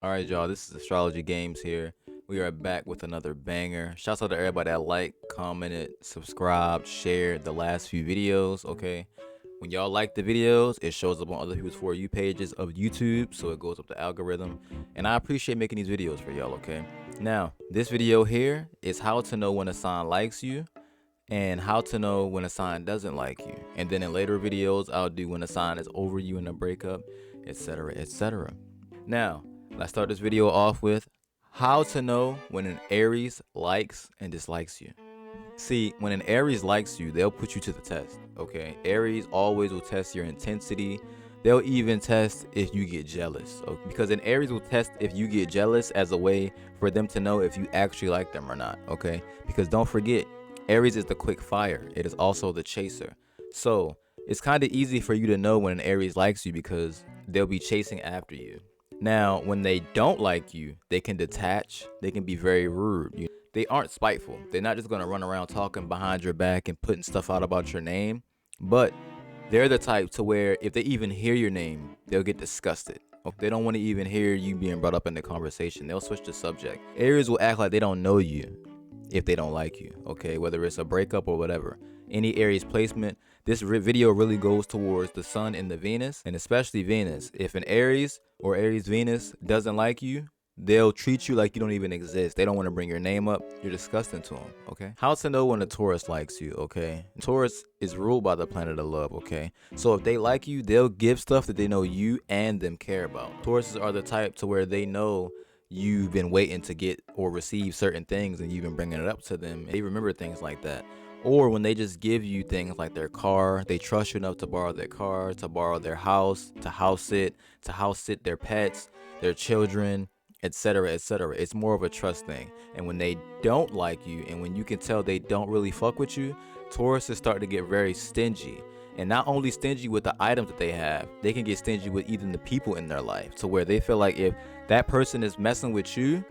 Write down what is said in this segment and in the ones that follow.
All right, y'all, this is Astrology Games here. We are back with another banger. Shouts out to everybody that commented, subscribed, shared the last few videos, okay? When y'all like the videos, it shows up on other people's For You pages of YouTube, so it goes up the algorithm. And I appreciate making these videos for y'all, okay? Now, this video here is how to know when a sign likes you and how to know when a sign doesn't like you. And then in later videos, I'll do when a sign is over you in a breakup, etc., etc. Now, let's start this video off with how to know when an Aries likes and dislikes you. See, when an Aries likes you, they'll put you to the test, okay? Aries always will test your intensity. They'll even test if you get jealous, okay? Because an Aries will test if you get jealous as a way for them to know if you actually like them or not, okay? Because don't forget, Aries is the quick fire. It is also the chaser. So it's kind of easy for you to know when an Aries likes you because they'll be chasing after you. Now, when they don't like you, they can detach. They can be very rude. They aren't spiteful. They're not just going to run around talking behind your back and putting stuff out about your name. But they're the type to where if they even hear your name, they'll get disgusted. They don't want to even hear you being brought up in the conversation. They'll switch the subject. Aries will act like they don't know you if they don't like you, okay? Whether it's a breakup or whatever. Any Aries placement, this video really goes towards the Sun and the Venus, and especially Venus. If an Aries or Aries Venus doesn't like you, they'll treat you like you don't even exist. They don't want to bring your name up. You're disgusting to them, okay? How to know when a Taurus likes you, okay? Taurus is ruled by the planet of love, okay? So if they like you, they'll give stuff that they know you and them care about. Tauruses are the type to where they know you've been waiting to get or receive certain things and you've been bringing it up to them. They remember things like that. Or when they just give you things like their car, they trust you enough to borrow their car, to borrow their house, to house sit their pets, their children, etc., etc. It's more of a trust thing. And when they don't like you and when you can tell they don't really fuck with you, Tauruses start to get very stingy. And not only stingy with the items that they have, they can get stingy with even the people in their life, to where they feel like if that person is messing with you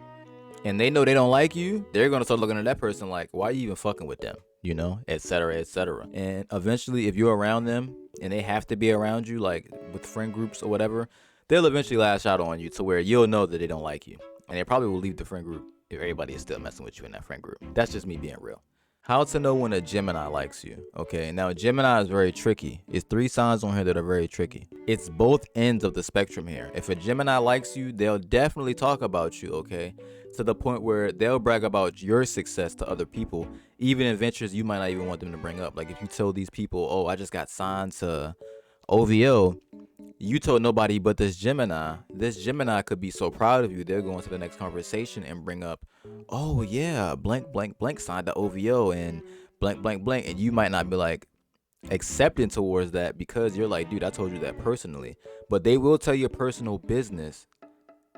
and they know they don't like you, they're going to start looking at that person like, why are you even fucking with them? You know, etc., etc. And eventually, if you're around them and they have to be around you, like with friend groups or whatever, they'll eventually lash out on you to where you'll know that they don't like you. And they probably will leave the friend group if everybody is still messing with you in that friend group. That's just me being real. How to know when a Gemini likes you. Okay, now Gemini is very tricky. It's 3 signs on here that are very tricky. It's both ends of the spectrum here. If a Gemini likes you, they'll definitely talk about you, okay? To the point where they'll brag about your success to other people, even in ventures you might not even want them to bring up. Like if you tell these people, oh, I just got signed to OVO, you told nobody but this Gemini could be so proud of you, they'll go into the next conversation and bring up, oh yeah, blank blank blank signed the OVO and blank blank blank, and you might not be like accepting towards that because you're like, dude, I told you that personally. But they will tell your personal business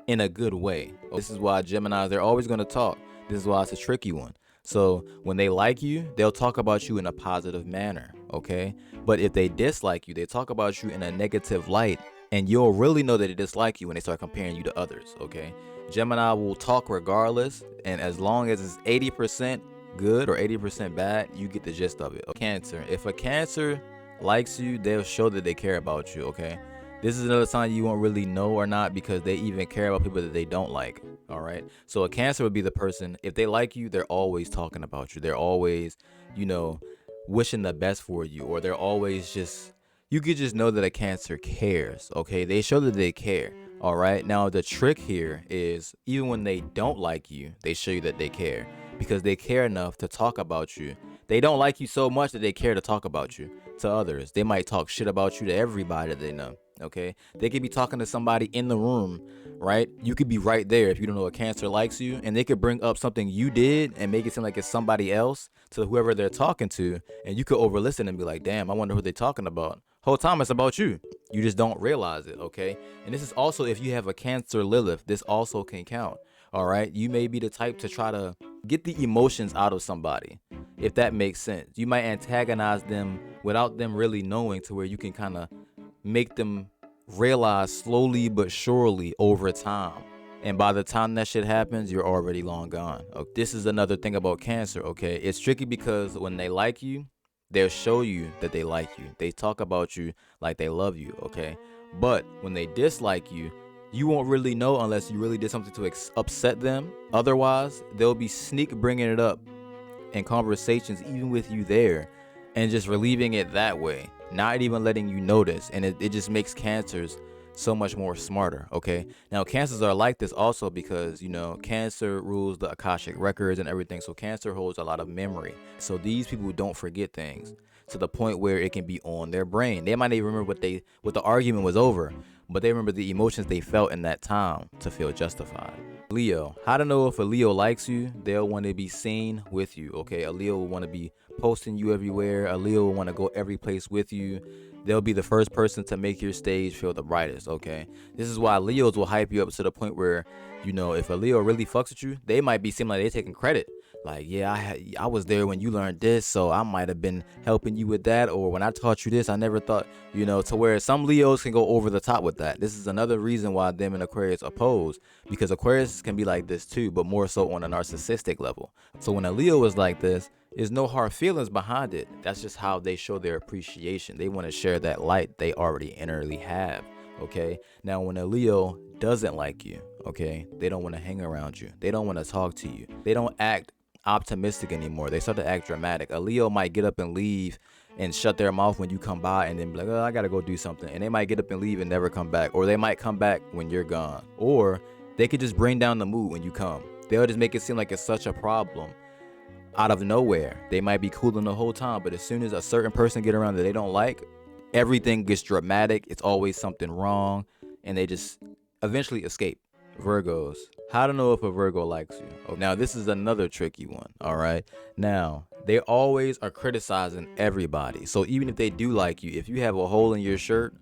in a good way. This is why Geminis, they're always going to talk. This is why it's a tricky one. So when they like you, they'll talk about you in a positive manner, okay? But if they dislike you, they talk about you in a negative light, and you'll really know that they dislike you when they start comparing you to others, okay? Gemini will talk regardless, and as long as it's 80% good or 80% bad, you get the gist of it. Cancer. If a Cancer likes you, they'll show that they care about you, okay? This is another sign you won't really know or not because they even care about people that they don't like. All right. So a Cancer would be the person, if they like you, they're always talking about you. They're always, wishing the best for you, or they're always just, you could just know that a Cancer cares. Okay. They show that they care. All right. Now, the trick here is even when they don't like you, they show you that they care because they care enough to talk about you. They don't like you so much that they care to talk about you to others. They might talk shit about you to everybody that they know. Okay, they could be talking to somebody in the room, right? You could be right there if you don't know a Cancer likes you, and they could bring up something you did and make it seem like it's somebody else to whoever they're talking to, and you could overlisten and be like, damn, I wonder who they're talking about. Whole time it's about you. You just don't realize it, okay? And this is also, if you have a Cancer Lilith, this also can count. All right, you may be the type to try to get the emotions out of somebody, if that makes sense. You might antagonize them without them really knowing, to where you can kind of make them realize slowly but surely over time. And by the time that shit happens, you're already long gone. This is another thing about Cancer, okay? It's tricky because when they like you, they'll show you that they like you. They talk about you like they love you, okay? But when they dislike you, You won't really know unless you really did something to upset them. Otherwise, they'll be sneak bringing it up in conversations, even with you there, and just relieving it that way, not even letting you notice. And it just makes Cancers so much more smarter. Okay, now Cancers are like this also because, you know, Cancer rules the Akashic records and everything, so Cancer holds a lot of memory. So these people don't forget things to the point where it can be on their brain. They might not even remember what the argument was over, but they remember the emotions they felt in that time to feel justified. Leo, how to know if a Leo likes you? They'll want to be seen with you. Okay, a Leo will want to be posting you everywhere. A Leo will want to go every place with you. They'll be the first person to make your stage feel the brightest. Okay, this is why Leos will hype you up to the point where, you know, if a Leo really fucks with you, they might be seem like they're taking credit. Like, yeah, I was there when you learned this, so I might have been helping you with that. Or when I taught you this, I never thought, you know, to where some Leos can go over the top with that. This is another reason why them and Aquarius oppose, because Aquarius can be like this too, but more so on a narcissistic level. So when a Leo is like this, there's no hard feelings behind it. That's just how they show their appreciation. They want to share that light they already innerly have. Okay, now when a Leo doesn't like you, okay, they don't want to hang around you. They don't want to talk to you. They don't act optimistic anymore. They start to act dramatic. A Leo might get up and leave and shut their mouth when you come by, and then be like, oh, I gotta go do something. And they might get up and leave and never come back. Or they might come back when you're gone. Or they could just bring down the mood when you come. They'll just make it seem like it's such a problem out of nowhere. They might be cooling the whole time, but as soon as a certain person get around that they don't like, everything gets dramatic. It's always something wrong, and they just eventually escape. Virgos, how to know if a Virgo likes you? Oh, now this is another tricky one. All right, now they always are criticizing everybody. So even if they do like you, if you have a hole in your shirt,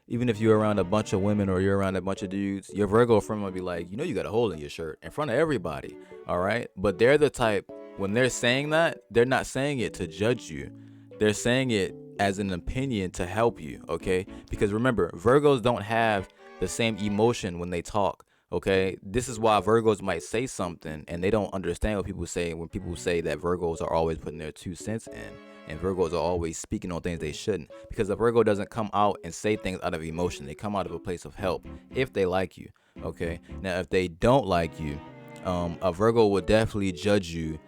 even if you're around a bunch of women or you're around a bunch of dudes, your Virgo friend will be like, you know, you got a hole in your shirt in front of everybody. All right, but they're the type, when they're saying that, they're not saying it to judge you. They're saying it as an opinion to help you. Okay, because remember, Virgos don't have the same emotion when they talk. Okay, this is why Virgos might say something and they don't understand what people say when people say that Virgos are always putting their 2 cents in, and Virgos are always speaking on things they shouldn't. Because a Virgo doesn't come out and say things out of emotion. They come out of a place of help if they like you. Okay, now if they don't like you, a Virgo will definitely judge you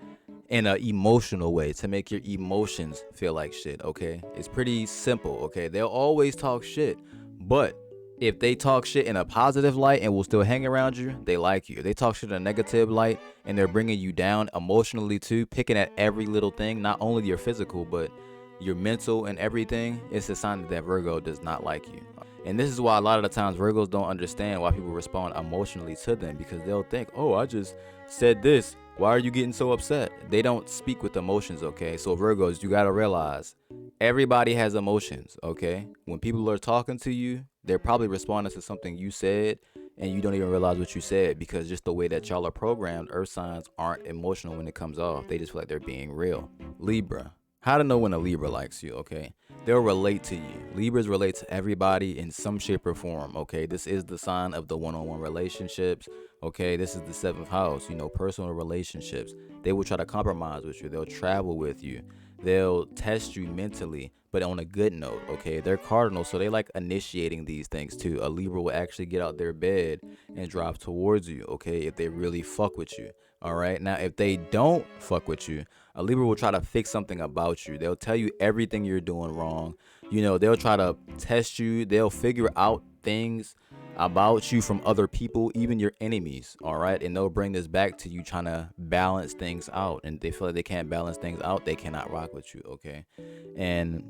in an emotional way to make your emotions feel like shit. Okay, it's pretty simple. Okay, they'll always talk shit, but if they talk shit in a positive light and will still hang around you, they like you. If they talk shit in a negative light and they're bringing you down emotionally too, picking at every little thing, not only your physical, but your mental and everything, it's a sign that Virgo does not like you. And this is why a lot of the times Virgos don't understand why people respond emotionally to them, because they'll think, oh, I just said this. Why are you getting so upset? They don't speak with emotions, okay? So Virgos, you got to realize everybody has emotions, okay? When people are talking to you, they're probably responding to something you said, and you don't even realize what you said, because just the way that y'all are programmed, earth signs aren't emotional when it comes off. They just feel like they're being real. Libra. How to know when a Libra likes you, okay? They'll relate to you. Libras relate to everybody in some shape or form, okay? This is the sign of the one-on-one relationships, okay? This is the 7th house, you know, personal relationships. They will try to compromise with you. They'll travel with you. They'll test you mentally, but on a good note, okay? They're cardinal, so they like initiating these things too. A Libra will actually get out their bed and drive towards you, okay, if they really fuck with you. All right, now if they don't fuck with you, a Libra will try to fix something about you. They'll tell you everything you're doing wrong. You know, they'll try to test you. They'll figure out things about you from other people, even your enemies. All right, and they'll bring this back to you, trying to balance things out. And they feel like they can't balance things out, they cannot rock with you. Okay, and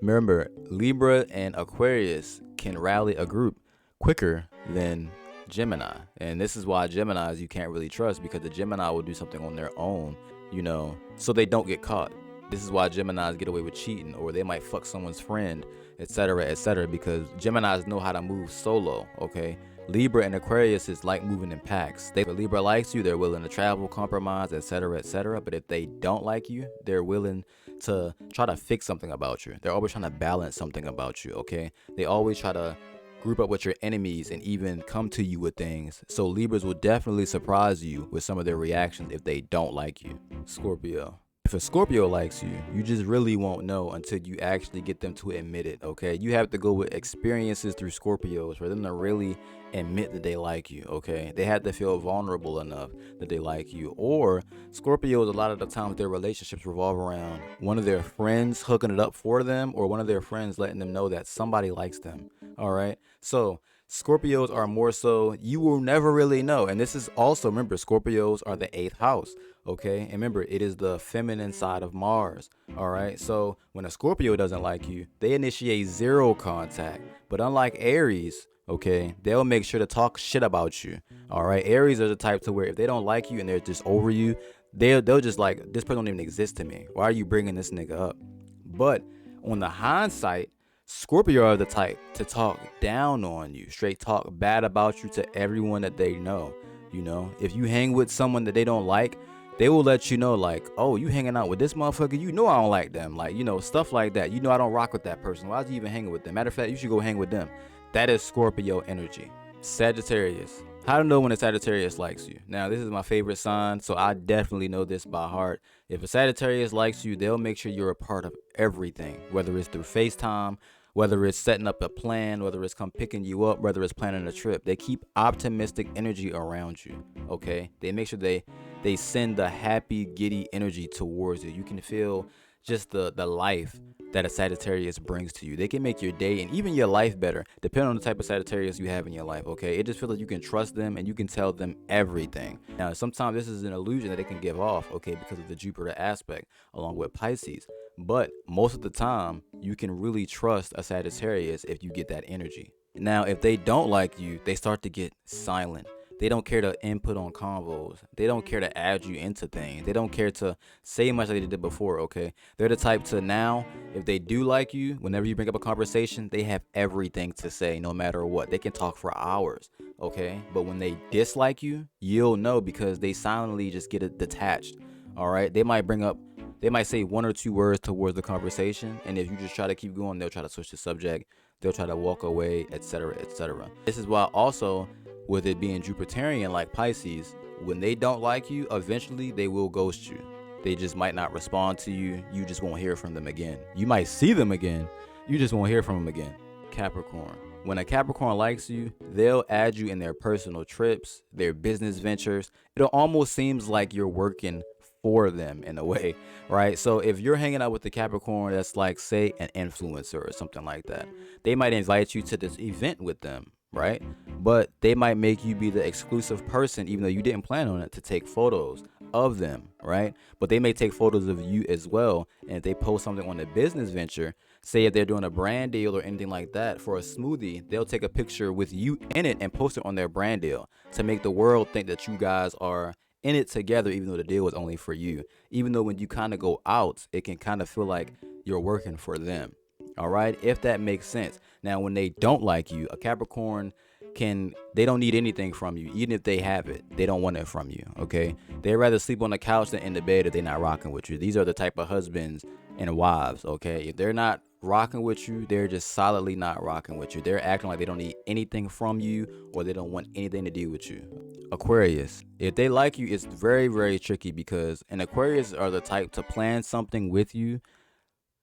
remember, Libra and Aquarius can rally a group quicker than Gemini. And this is why Geminis you can't really trust, because the Gemini will do something on their own, you know, so they don't get caught. This is why Geminis get away with cheating, or they might fuck someone's friend, etc., because Geminis know how to move solo. Okay, Libra and Aquarius is like moving in packs. If a Libra likes you, they're willing to travel, compromise, etc., but if they don't like you, they're willing to try to fix something about you. They're always trying to balance something about you. Okay, they always try to group up with your enemies and even come to you with things. So Libras will definitely surprise you with some of their reactions if they don't like you. Scorpio. If a Scorpio likes you, you just really won't know until you actually get them to admit it, okay? You have to go with experiences through Scorpios for them to really admit that they like you, okay? They have to feel vulnerable enough that they like you. Or Scorpios, a lot of the times their relationships revolve around one of their friends hooking it up for them, or one of their friends letting them know that somebody likes them, all right? So Scorpios are more so, you will never really know. And this is also, remember, Scorpios are the 8th house, okay? And remember, it is the feminine side of Mars, all right? So when a Scorpio doesn't like you, they initiate zero contact. But unlike Aries, okay, they'll make sure to talk shit about you, all right? Aries are the type to where if they don't like you and they're just over you, they'll just like, this person don't even exist to me. Why are you bringing this nigga up? But on the hindsight, Scorpio are the type to talk down on you, straight talk bad about you to everyone that they know. You know, if you hang with someone that they don't like, they will let you know, like, oh, you hanging out with this motherfucker, you know I don't like them. Like, you know, stuff like that. You know I don't rock with that person. Why is you even hanging with them? Matter of fact, you should go hang with them. That is Scorpio energy. Sagittarius. How to know when a Sagittarius likes you. Now, this is my favorite sign, so I definitely know this by heart. If a Sagittarius likes you, they'll make sure you're a part of everything, whether it's through FaceTime, whether it's setting up a plan, whether it's come picking you up, whether it's planning a trip. They keep optimistic energy around you, okay? They make sure they send the happy, giddy energy towards you. You can feel just the life that a Sagittarius brings to you. They can make your day and even your life better, depending on the type of Sagittarius you have in your life, okay? It just feels like you can trust them and you can tell them everything. Now, sometimes this is an illusion that they can give off, okay, because of the Jupiter aspect, along with Pisces. But most of the time, you can really trust a Sagittarius if you get that energy. Now, if they don't like you, they start to get silent. They don't care to input on convos. They don't care to add you into things. They don't care to say much like they did before, okay? They're the type to now, if they do like you, whenever you bring up a conversation, they have everything to say no matter what. They can talk for hours, okay? But when they dislike you, you'll know because they silently just get it detached, all right? They might say one or two words towards the conversation, and if you just try to keep going, they'll try to switch the subject. They'll try to walk away, etc., etc. This is why also, with it being Jupiterian like Pisces, when they don't like you, eventually they will ghost you. They just might not respond to you. You just won't hear from them again. You might see them again. You just won't hear from them again. Capricorn. When a Capricorn likes you, they'll add you in their personal trips, their business ventures. It almost seems like you're working for them in a way, right? So if you're hanging out with the Capricorn that's like, say, an influencer or something like that, they might invite you to this event with them, right? But they might make you be the exclusive person, even though you didn't plan on it, to take photos of them, right? But they may take photos of you as well. And if they post something on a business venture, say if they're doing a brand deal or anything like that for a smoothie, they'll take a picture with you in it and post it on their brand deal to make the world think that you guys are in it together, even though the deal was only for you. Even though when you kind of go out, it can kind of feel like you're working for them. All right, if that makes sense. Now, when they don't like you, a Capricorn they don't need anything from you. Even if they have it, they don't want it from you, okay? They'd rather sleep on the couch than in the bed if they're not rocking with you. These are the type of husbands and wives, okay? If they're not rocking with you, they're just solidly not rocking with you. They're acting like they don't need anything from you, or they don't want anything to do with you. Aquarius. If they like you, it's very, very tricky, because an Aquarius are the type to plan something with you,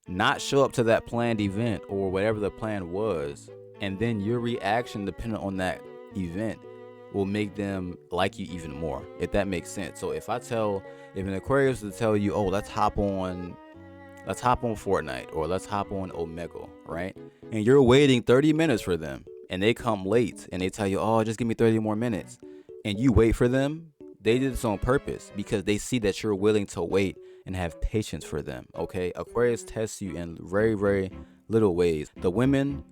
not show up to that planned event or whatever the plan was, and then your reaction depending on that event will make them like you even more, if that makes sense. So if an Aquarius to tell you, oh, let's hop on Fortnite, or let's hop on Omegle, right? And you're waiting 30 minutes for them, and they come late and they tell you, oh, just give me 30 more minutes, and you wait for them, they did this on purpose because they see that you're willing to wait and have patience for them, okay? Aquarius tests you in very, very little ways. The women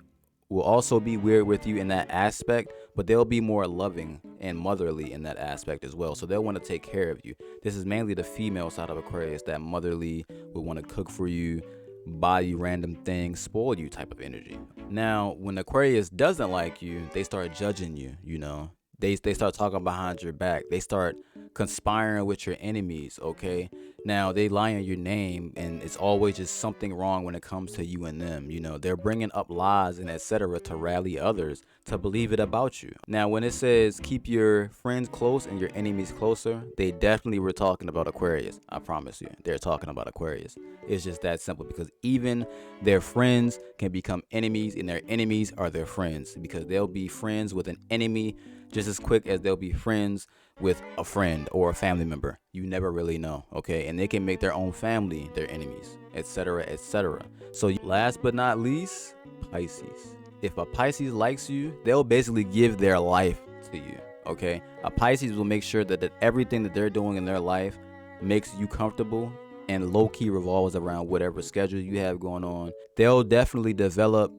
will also be weird with you in that aspect, but they'll be more loving and motherly in that aspect as well. So they'll want to take care of you. This is mainly the female side of Aquarius, that motherly, will want to cook for you, buy you random things, spoil you type of energy. Now, when Aquarius doesn't like you, they start judging you, you know. They start talking behind your back. They start conspiring with your enemies, okay? Now, they lie on your name, and it's always just something wrong when it comes to you and them. You know, they're bringing up lies and etc. to rally others to believe it about you. Now, when it says keep your friends close and your enemies closer, they definitely were talking about Aquarius. I promise you, they're talking about Aquarius. It's just that simple, because even their friends can become enemies, and their enemies are their friends, because they'll be friends with an enemy just as quick as they'll be friends with a friend or a family member. You never really know, okay? And they can make their own family their enemies, etc., etc. So last but not least, Pisces. If a Pisces likes you, they'll basically give their life to you, okay? A Pisces will make sure that everything that they're doing in their life makes you comfortable and low-key revolves around whatever schedule you have going on. They'll definitely develop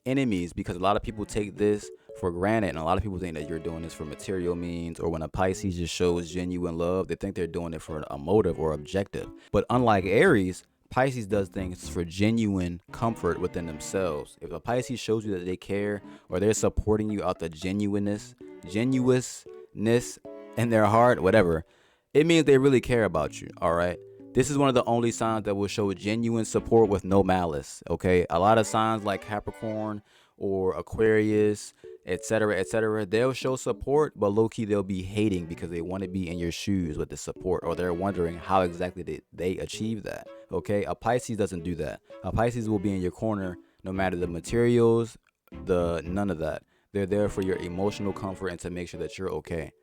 enemies, because a lot of people take this for granted, and a lot of people think that you're doing this for material means, or when a Pisces just shows genuine love, they think they're doing it for a motive or objective. But unlike Aries, Pisces does things for genuine comfort within themselves. If a Pisces shows you that they care, or they're supporting you out the genuineness in their heart, whatever, it means they really care about you, all right? This is one of the only signs that will show genuine support with no malice, okay? A lot of signs like Capricorn or Aquarius, etc., they'll show support, but low-key they'll be hating because they want to be in your shoes with the support, or they're wondering how exactly they achieve that, okay? A Pisces doesn't do that. A Pisces will be in your corner no matter the materials, none of that. They're there for your emotional comfort and to make sure that you're okay.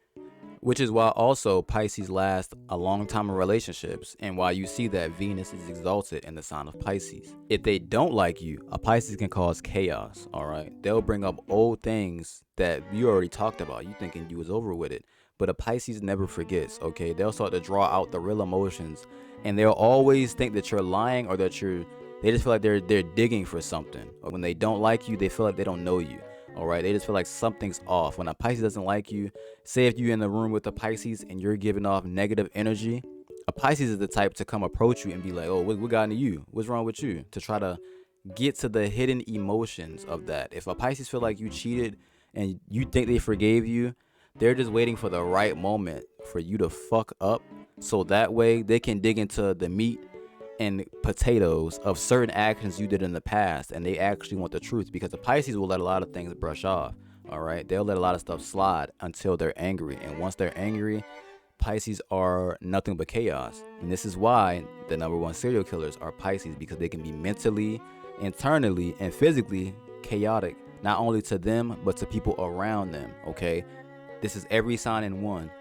Which is why also Pisces last a long time in relationships, and why you see that Venus is exalted in the sign of Pisces. If they don't like you, a Pisces can cause chaos, all right? They'll bring up old things that you already talked about. You thinking you was over with it. But a Pisces never forgets, okay? They'll start to draw out the real emotions, and they'll always think that you're lying, or that they just feel like they're digging for something. Or when they don't like you, they feel like they don't know you. All right, they just feel like something's off. When a Pisces doesn't like you, say if you're in the room with a Pisces and you're giving off negative energy, a Pisces is the type to come approach you and be like, oh, what got into you? What's wrong with you? To try to get to the hidden emotions of that. If a Pisces feel like you cheated and you think they forgave you, they're just waiting for the right moment for you to fuck up, so that way they can dig into the meat and potatoes of certain actions you did in the past, and they actually want the truth, because the Pisces will let a lot of things brush off. All right, they'll let a lot of stuff slide until they're angry, and once they're angry, Pisces are nothing but chaos. And this is why the #1 serial killers are Pisces, because they can be mentally, internally, and physically chaotic, not only to them but to people around them. Okay, this is every sign in one,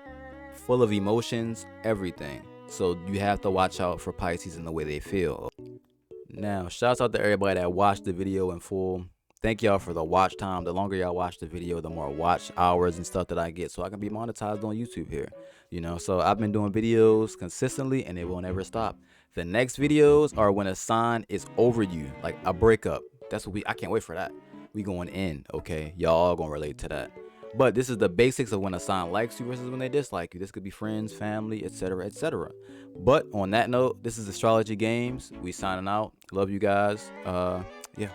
full of emotions, everything. So you have to watch out for Pisces and the way they feel. Now, shouts out to everybody that watched the video in full. Thank y'all for the watch time. The longer y'all watch the video, the more watch hours and stuff that I get, so I can be monetized on YouTube here. You know, so I've been doing videos consistently, and it won't ever stop. The next videos are when a sign is over you, like a breakup. That's what I can't wait for that. We going in, okay? Y'all all gonna relate to that. But this is the basics of when a sign likes you versus when they dislike you. This could be friends, family, etc., etc. But on that note, this is Astrology Games. We signing out. Love you guys. Yeah.